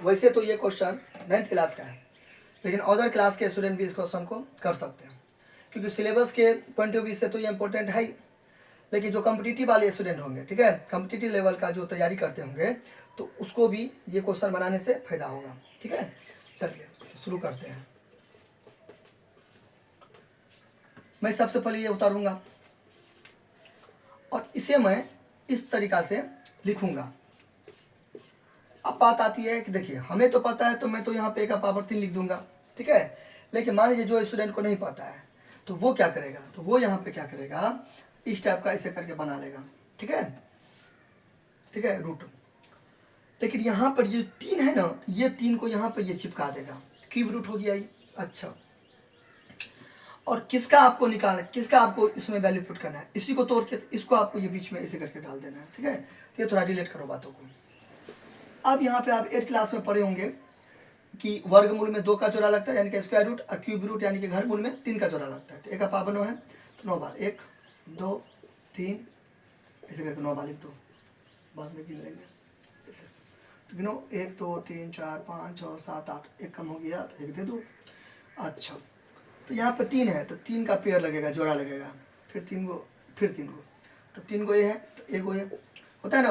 वैसे तो ये क्वेश्चन 9th क्लास का है, लेकिन अदर क्लास के स्टूडेंट भी इस क्वेश्चन को कर सकते हैं, क्योंकि सिलेबस के पॉइंट ऑफ व्यू से तो ये इंपॉर्टेंट है ही, लेकिन जो कम्पिटिटिव वाले स्टूडेंट होंगे, ठीक है, कम्पिटिटिव लेवल का जो तैयारी करते होंगे, तो उसको भी ये क्वेश्चन बनाने से फायदा होगा। ठीक है, चलिए तो शुरू करते हैं। मैं सबसे पहले ये उतारूंगा और इसे मैं इस तरीका से लिखूंगा। अब बात आती है कि देखिए, हमें तो पता है तो मैं तो यहाँ पे का पावर 3 लिख दूंगा, ठीक है, लेकिन मान लीजिए जो स्टूडेंट को नहीं पता है तो वो क्या करेगा, तो वो यहाँ पे क्या करेगा, इस टाइप का ऐसे करके बना लेगा। ठीक है, ठीक है, रूट। लेकिन यहाँ पर ये 3 है ना, ये 3 को यहाँ पर ये चिपका देगा, क्यूब रूट हो गया ये। अच्छा, और किसका आपको निकालना, किसका आपको इसमें वैल्यू पुट करना है, इसी को तोड़ के इसको आपको ये बीच में ऐसे करके डाल देना है। ठीक है, तो ये थोड़ा डिलीट करो बातों को। अब यहाँ पे आप 8th क्लास में पढ़े होंगे कि वर्गमूल में 2 का जोड़ा लगता है यानी कि स्क्वायर रूट, और क्यूब रूट यानी कि घर मूल में 3 का जोड़ा लगता है। तो 1 का पावर 9 है, तो 9 बार 1 2 3 ऐसे करके 9 बार लिख दो, बाद में गिन लेंगे ऐसे। तो गिनो 1 2 3 4 5 6 7 8, 1 कम हो गया तो 1 दे दो। अच्छा, तो यहाँ पे 3 है तो 3 का पेयर लगेगा, जोड़ा लगेगा, फिर 3 को, फिर 3 को, तो 3 को ये है तो 1 को ये होता है ना।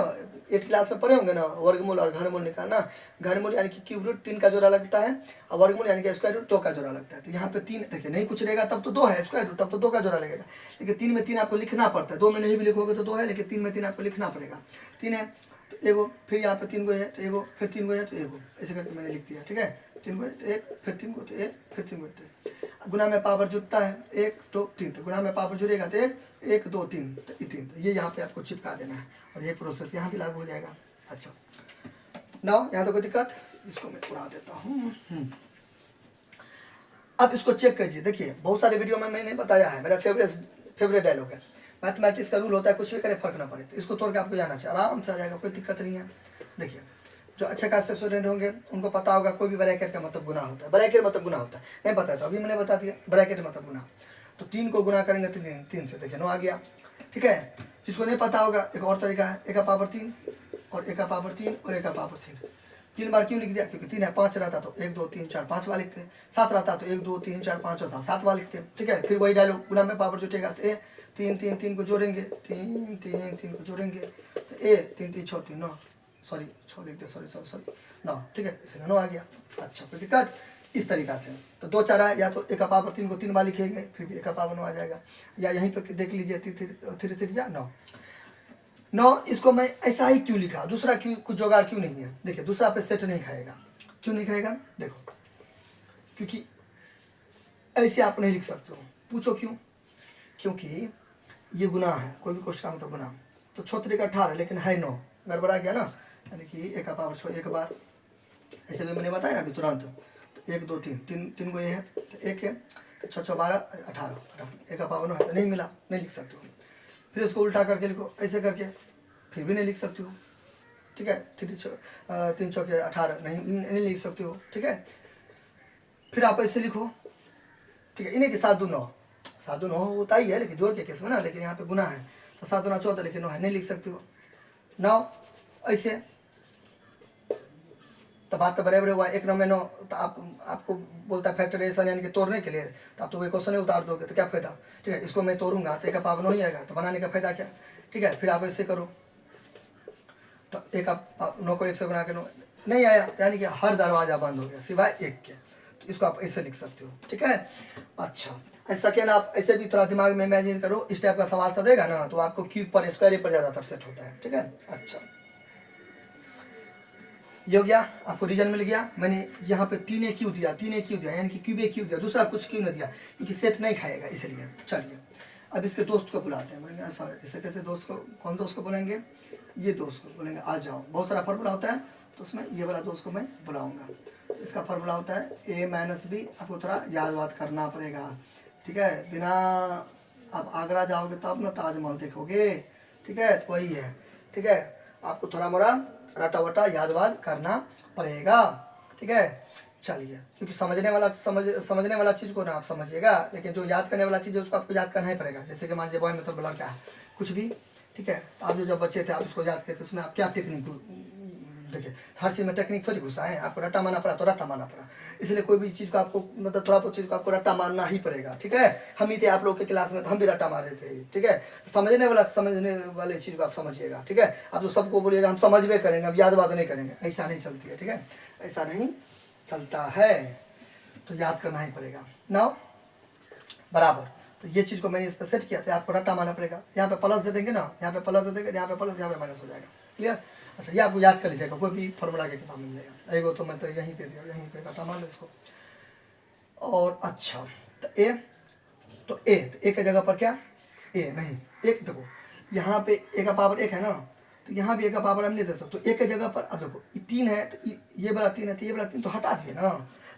8th क्लास में पढ़े होंगे ना, वर्गमूल और घरमूल निकालना। घरमूल यानी कि क्यूब रूट 3 का जोड़ा लगता है, और वर्गमूल यानी कि स्क्वायर रूट 2 का जोड़ा लगता है। तो यहाँ पे 3 देखिए, नहीं कुछ रहेगा तब तो 2 है स्क्वायर रूट, तब तो 2 का जोड़ा लगेगा, लेकिन 3 में 3 आपको लिखना पड़ता है। 2 में नहीं भी लिखोगे तो 2 है, लेकिन 3 में 3 आपको लिखना पड़ेगा। 3 है तो एगो, फिर यहाँ पे 3 को है तो एगो, फिर 3 को है तो एगो, ऐसे करके मैंने लिख दिया। ठीक है, 3 को है तो 1, फिर 3 को तो 1, फिर 3 को तो 1। गुना में पावर जुड़ता है 1 2 3, तो गुना में पावर जुड़ेगा तो 1 2 3 तो 3, तो ये यहाँ पे आपको चिपका देना है और ये प्रोसेस यहाँ भी लागू हो जाएगा। अच्छा, नाउ यहाँ तो कोई दिक्कत, इसको मैं उड़ा देता हूँ। अब इसको चेक कीजिए। देखिए, बहुत सारे वीडियो में मैंने बताया है, मेरा फेवरेट डायलॉग है, मैथमेटिक्स का रूल होता है कुछ भी करे फर्क ना पड़े, तो इसको तोड़ के आपको जाना चाहिए, आराम से आ जाएगा, कोई दिक्कत नहीं है। देखिए, जो अच्छे खासे स्टूडेंट होंगे उनको पता होगा कोई भी ब्रैकेट का मतलब गुना होता है, ब्रैकेट मतलब गुना होता है, नहीं पता है तो अभी मैंने बता दिया, ब्रैकेट मतलब गुना। तो 3 को गुना करेंगे 3 से, देखिए 9 आ गया। ठीक है, जिसको नहीं पता होगा एक और तरीका है, 1 का पावर 3 और 1 का पावर 3 और 1 का पावर 3। 3 बार क्यों लिख दिया, क्योंकि 3 है, 5 रहता तो 1 2 3 4 5 बार लिखते, 7 रहता तो 1 2 3 4 5 और 7 बार लिखते। ठीक है, फिर वही डायलॉग, गुना में पावर जुटेगा तो 3 3 3 को जोड़ेंगे, 3 3 3 को जोड़ेंगे तो 3 3 6 3 9, सॉरी 6 लिख दे, सॉरी 9। ठीक है, इसलिए 9 आ गया। अच्छा, कोई दिक्कत, इस तरीका से। तो 2 4 है, या तो 1 का पावर 3 को 3 बार लिखेंगे फिर भी 1 का पावर 9 आ जाएगा, या यहीं पर देख लीजिए 3 3 जा 9। इसको मैं ऐसा ही क्यों लिखा, दूसरा क्यों, कुछ जुगाड़ क्यों नहीं है। देखिए, दूसरा पे सेट नहीं खाएगा, क्यों नहीं खाएगा, देखो, क्योंकि ऐसे आप नहीं लिख सकते हो। पूछो क्यों, क्योंकि ये गुना है, कोई भी क्वेश्चन का मतलब गुना, तो 6 3 18 लेकिन है 9, गड़बड़ा गया ना, यानी कि 1 का पावर 6 1 बार, ऐसे भी मैंने बताया ना अभी तुरंत, तो 1 2 3 3 को ये है तो 1 है, तो 6 6 12 18, 1 का पावर 9 है तो नहीं मिला, नहीं लिख सकते हो। फिर इसको उल्टा करके लिखो, ऐसे करके, फिर भी नहीं लिख सकते हो। ठीक है, 3 चौके 18 नहीं लिख सकते हो। ठीक है, फिर आप ऐसे लिखो। ठीक है, इन्हीं के 7 2 9, 7 2 9 होता ही है लेकिन जोड़ के केस में ना, लेकिन यहाँ पे गुना है तो 7 2 9 14, लेकिन 9 है, नहीं लिख सकते हो। 9 ऐसे, तो बात तो बराबर हुआ, 1 9 में 9, तो आपको बोलता है फैक्टराइजेशन यानी कि तोड़ने के लिए, तो आप तो वही क्वेश्चन ही उतार दोगे तो क्या फायदा। ठीक है, इसको मैं तोड़ूंगा तो 1 का पावर 9 ही आएगा, तो बनाने का फायदा क्या। ठीक है, फिर आप ऐसे करो, तो 1 का 9 को 1 से गुना के 9 नहीं आया, यानी कि हर दरवाजा बंद हो गया सिवाय 1 के, तो इसको आप ऐसे लिख सकते हो। ठीक है, अच्छा, ऐसा क्या ना, आप ऐसे भी थोड़ा दिमाग में इमेजिन करो, इस टाइप का सवाल सब रहेगा ना, तो आपको क्यूब पर स्क्वायर पर ज़्यादातर सेट होता है। ठीक है, अच्छा, ये हो गया, आपको रीजन मिल गया। मैंने यहाँ पे 3 क्यों दिया, 3 क्यों दिया, यानी कि क्यूबे क्यों दिया, दूसरा कुछ क्यों नहीं दिया, क्योंकि सेट नहीं खाएगा इसलिए। चलिए, अब इसके दोस्त को बुलाते हैं, बोलेंगे सर ऐसे कैसे, दोस्त को, कौन दोस्त को बोलेंगे, ये दोस्त को बोलेंगे आ जाओ। बहुत सारा फार्मूला होता है, तो उसमें ये वाला दोस्त को मैं बुलाऊंगा। इसका फार्मूला होता है a - b, आपको थोड़ा याद वाद करना पड़ेगा। ठीक है, बिना आप आगरा जाओगे तब ना ताजमहल देखोगे। ठीक है, तो वही है। ठीक है, आपको थोड़ा मोड़ा रटा वटा याद वाद करना पड़ेगा। ठीक है, चलिए, क्योंकि समझने वाला चीज़ को ना आप समझिएगा, लेकिन जो याद करने वाला चीज़ है उसको आपको याद करना ही पड़ेगा। जैसे कि मान लीजिए बॉय मतलब लड़का है, कुछ भी। ठीक है, आप जो जब बच्चे थे आप उसको याद करते, उसमें आप क्या टेक्निक देखिए हर चीज़ में टेक्निक थोड़ी घुसा है, आपको रट्टा मारना पड़ा तो रट्टा मारना पड़ा, इसलिए कोई भी चीज़ को आपको मतलब थोड़ा बहुत चीज़ को आपको रट्टा मारना ही पड़ेगा, ठीक है। हम ही थे आप लोग के क्लास में तो हम भी रट्टा मार रहे थे, ठीक है। समझने वाले चीज़ को आप समझिएगा, ठीक है। आप जो सबको बोलिएगा हम समझ भी करेंगे, अब याद बात नहीं करेंगे, ऐसा नहीं चलती है, ठीक है, ऐसा नहीं चलता है, तो याद करना ही पड़ेगा ना बराबर। तो ये चीज़ को मैंने इस पर सेट किया था, आपको रट्टा मारना पड़ेगा, यहाँ पे प्लस दे देंगे ना, यहाँ पे प्लस दे देंगे, यहाँ पे प्लस, यहाँ पे माइनस हो जाएगा, क्लियर। अच्छा ये आपको याद कर लीजिएगा, कोई भी फॉर्मूला के किताब मिल जाएगा, एगो तो मैं तो यहीं दे दिया, यहीं पे रट्टा मार लो इसको। और अच्छा तो ए की जगह पर क्या ए नहीं, एक देखो यहाँ पे ए का पावर 1 है ना, तो यहाँ भी ए का पावर हम नहीं दे सकते, तो एक की जगह पर अब देखो 3 है, तो ये वाला 3 है, तो ये वाला 3 तो हटा दिए ना,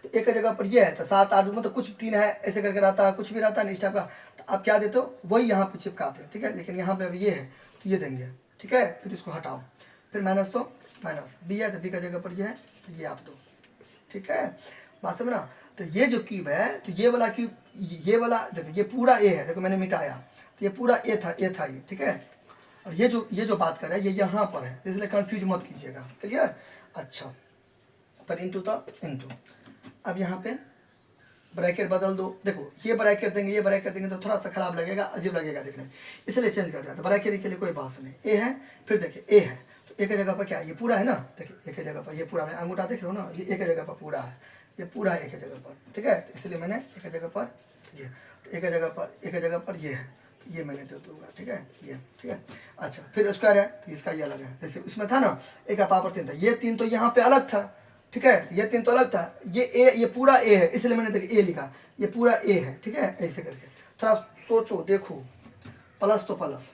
तो एक की जगह पर ये है, तो 7 8 मतलब कुछ 3 है ऐसे करके रहता है, कुछ भी रहता है नहीं इस टाइप का, तो आप क्या देते हो वही यहाँ पे चिपकाते हैं, ठीक है। लेकिन यहाँ पे अब ये है तो ये देंगे, ठीक है, फिर इसको हटाओ, फिर माइनस तो माइनस, बी है तो बी का जगह पर ये है, तो ये आप दो, ठीक है, बात समझना। तो ये जो क्यूब है, तो ये वाला क्यूब, ये वाला देखो ये पूरा ए है, देखो मैंने मिटाया, तो ये पूरा ए था ये, ठीक है। और ये जो बात कर रहा है ये यहाँ पर है, इसलिए कंफ्यूज मत कीजिएगा, क्लियर। अच्छा पर इंटू तो इंटू, अब यहाँ पे ब्रैकेट बदल दो, देखो ये ब्रैकेट देंगे ये ब्रैकेट देंगे तो थोड़ा सा खराब लगेगा, अजीब लगेगा देखने में, इसलिए चेंज कर दिया, तो ब्रैकेट के लिए कोई बात नहीं, ए है, फिर देखिए ए है, तो एक जगह पर क्या ये पूरा है ना, देखिए एक जगह पर ये पूरा, मैं अंगूठा देख रहा हूँ ना, ये एक जगह पर पूरा है, ये पूरा है एक जगह पर, ठीक है, इसलिए मैंने एक जगह पर ये, तो एक जगह पर ये है, तो ये मैंने दे दूंगा, ठीक है, ये ठीक है। अच्छा फिर स्क्वायर है, तो इसका ये अलग है, जैसे उसमें था ना ए का पावर 3 था, ये 3 तो यहाँ पे अलग था, ठीक है, ये 3 तो अलग था, ये पूरा ए है, इसलिए मैंने देखिए ए लिखा, ये पूरा ए है, ठीक है, ऐसे करके थोड़ा सोचो देखो, प्लस तो प्लस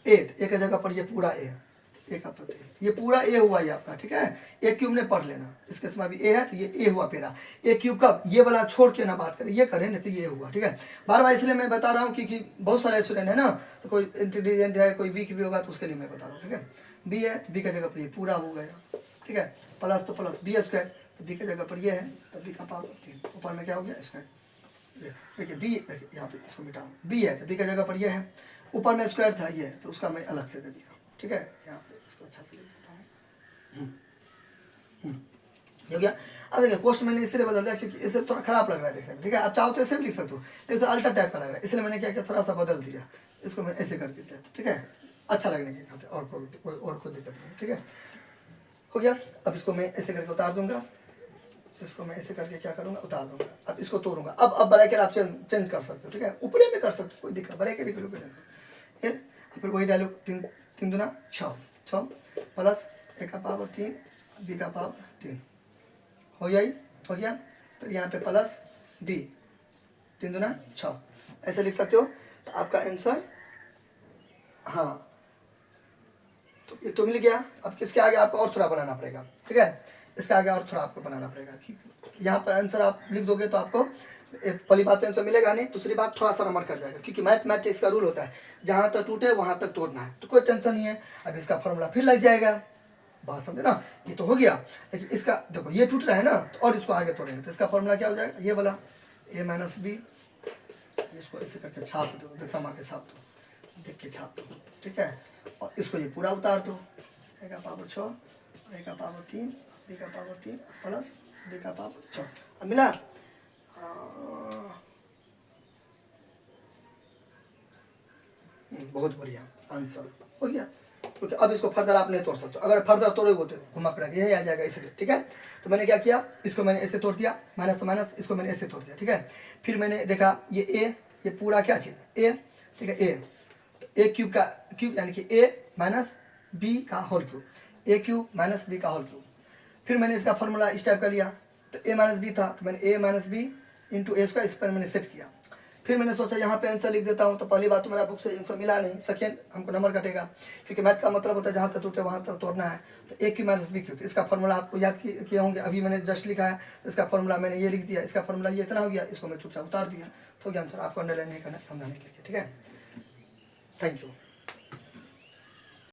ए की जगह पर ये पूरा ए का पता है, ये पूरा ए हुआ ये आपका, ठीक है, ए क्यूब ने पढ़ लेना, इसके समय भी ए है तो ये ए हुआ पेरा, ए क्यूब कब ये वाला छोड़ के ना बात करें, ये करें नहीं तो ये हुआ, ठीक है। बार बार इसलिए मैं बता रहा हूँ क्योंकि बहुत सारे स्टूडेंट है ना, तो कोई इंटेलिजेंट है कोई वीक भी होगा तो उसके लिए मैं बता रहा हूँ, ठीक है। बी है तो बी की जगह पर ये पूरा हो गया, ठीक है, प्लस तो प्लस बी स्क्वायर, तो बी की जगह पर ये है, तो बी का पावर 3, ऊपर में क्या हो गया स्क्वायर, देखिए बी, यहाँ पे इसको मिटाओ, बी है तो बी की जगह पर ये है, ऊपर में स्क्वायर था ये, तो उसका मैं अलग से दे दिया, ठीक है, यहाँ पे इसको अच्छा से लिख देता हूँ, हो गया। अब देखिए क्वेश्चन मैंने इसलिए बदल दिया क्योंकि इसे थोड़ा खराब लग रहा है देखने में, ठीक है, आप चाहो तो ऐसे भी लिख सकते हो, लेकिन अल्टा टाइप का लग रहा है, इसलिए मैंने क्या किया थोड़ा सा बदल दिया, इसको मैं ऐसे करके दिया, ठीक है, अच्छा लगने के खाते, और कोई दिक्कत नहीं, ठीक है, हो गया। अब इसको मैं ऐसे करके उतार दूंगा, इसको मैं ऐसे करके क्या करूंगा उतार दूंगा, अब इसको तोड़ूंगा, अब ब्रैकेट आप चेंज कर सकते हो, ठीक है, ऊपर में कर सकते हो कोई दिक्कत, ब्रैकेट ही टेंशन, फिर वही डायलॉग 3 दूना 6 प्लस ए का पावर 3 बी का पावर 3 हो गया, फिर यहाँ पे प्लस बी 3 दूना 6 ऐसे लिख सकते हो, तो आपका आंसर हाँ तो ये तो मिल गया। अब किसके आगे आपको और थोड़ा बनाना पड़ेगा, ठीक है, इसके आगे और थोड़ा आपको बनाना पड़ेगा, यहाँ पर आंसर आप लिख दोगे तो आपको पहली बात तो आंसर मिलेगा नहीं, दूसरी बात थोड़ा सा नंबर कट जाएगा, क्योंकि मैथमेटिक्स का रूल होता है जहाँ तक टूटे वहाँ तक तोड़ना है, तो कोई टेंशन नहीं है। अब इसका फॉर्मूला फिर लग जाएगा, बात समझे ना, ये तो हो गया, लेकिन इसका देखो ये टूट रहा है ना, तो और इसको आगे तोड़ेंगे तो इसका फॉर्मूला क्या हो जाएगा, ये वाला ए माइनस बी, इसको ऐसे करके छाप दो, देखा मार के छाप दो, देख के छाप दो, ठीक है, और इसको ये पूरा उतार दो, ए का पावर 6 ए का पावर 3 बी का पावर 3 प्लस बी का पावर 6, अब मिला। बहुत बढ़िया आंसर हो गया, क्योंकि अब इसको फर्दर आप नहीं तोड़ सकते, अगर फर्दर तोड़ोगे तो घुमा फिरा के यही आ जाएगा इसलिए, ठीक है। तो मैंने क्या किया, इसको मैंने ऐसे तोड़ दिया, माइनस तो माइनस, इसको मैंने ऐसे तोड़ दिया, ठीक है। फिर मैंने देखा ये पूरा क्या चीज़ ए, ठीक है, ए क्यूब का क्यूब यानी कि ए माइनस बी का होल क्यूब, ए क्यूब माइनस बी का होल क्यूब। फिर मैंने इसका फॉर्मूला इस टाइप का लिया, तो ए माइनस बी था, तो मैंने ए माइनस बी इंटू ए स्क्वायर इस पर मैंने सेट किया। फिर मैंने सोचा यहाँ पे आंसर लिख देता हूँ, तो पहली बात तो मेरा बुक से आंसर मिला नहीं, सेकेंड हमको नंबर कटेगा, क्योंकि मैथ का मतलब होता है जहाँ तक टूटे वहाँ तक तोड़ना है। तो ए क्यू माइनस बी क्यू, तो इसका फॉर्मूला आपको याद किए होंगे, अभी मैंने जस्ट लिखा है, तो इसका फॉर्मूला मैंने ये लिख दिया, इसका फॉर्मूला ये इतना हो गया, इसको मैं चुपचाप उतार दिया, तो क्या आंसर आपको अंडरलाइन नहीं करना, समझाने के लिए, ठीक है। Thank you.